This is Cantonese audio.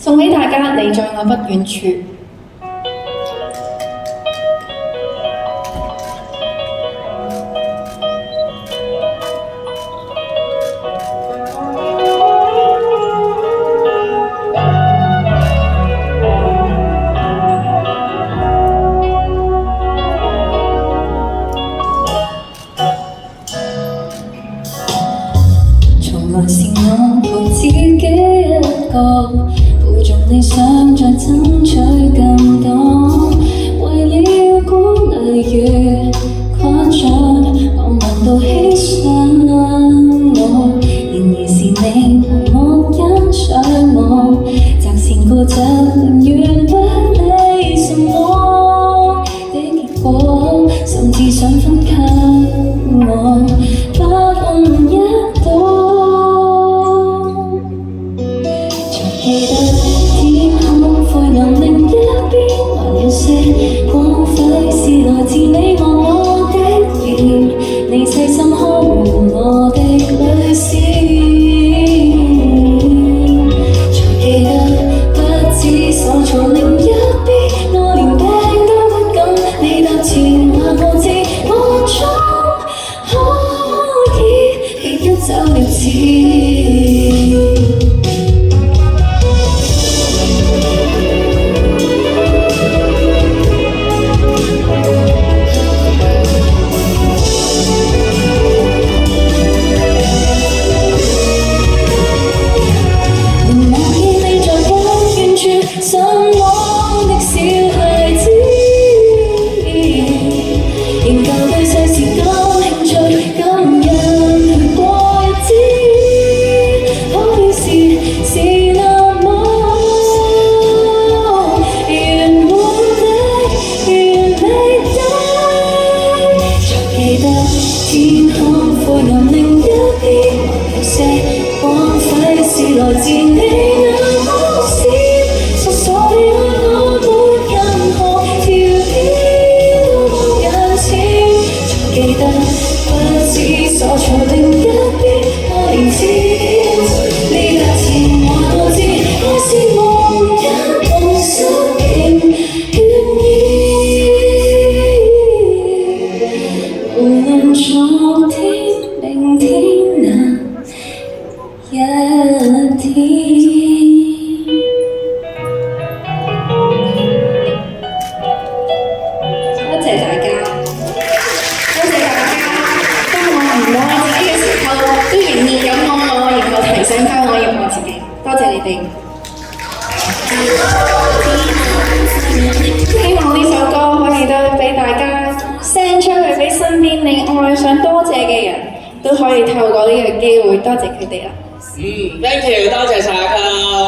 送俾大家，你在我不遠處。從來是我獨自己一個，負重理想再爭取更多，為了鼓勵越誇張，我忙到犧牲我，然而是你和我欣賞我，擇善固執寧願不理什麼的結果，甚至想分給我百分一朵。記得天空灰暗另一邊，還有些光輝是來自你和我的臉，你細心看護我的淚腺。才記得不知所措另一邊，我連病都不敢，你踏前話我知，我終可以別急走了似。心慌的小孩子，仍舊對世事感興趣，感人去過日子，可表示是那麼圓滿的、完美的。才記得天空灰暗另一邊，還有些光輝是來自你那光線。傻地愛我沒任何條件都放眼前，才記得不知所措另一邊，我連知你踏前話我知，愛是無人同心仍願意，無論昨天明天那一天。多謝大家，當我唔愛自己嘅時候，都仍然有愛我，然後提醒翻我要愛自己。多謝你哋。希望呢首歌可以都俾大家 send 出去俾身邊你愛想多謝嘅人，都可以透過呢個機會多謝佢哋啦。Thank you，多謝晒啊！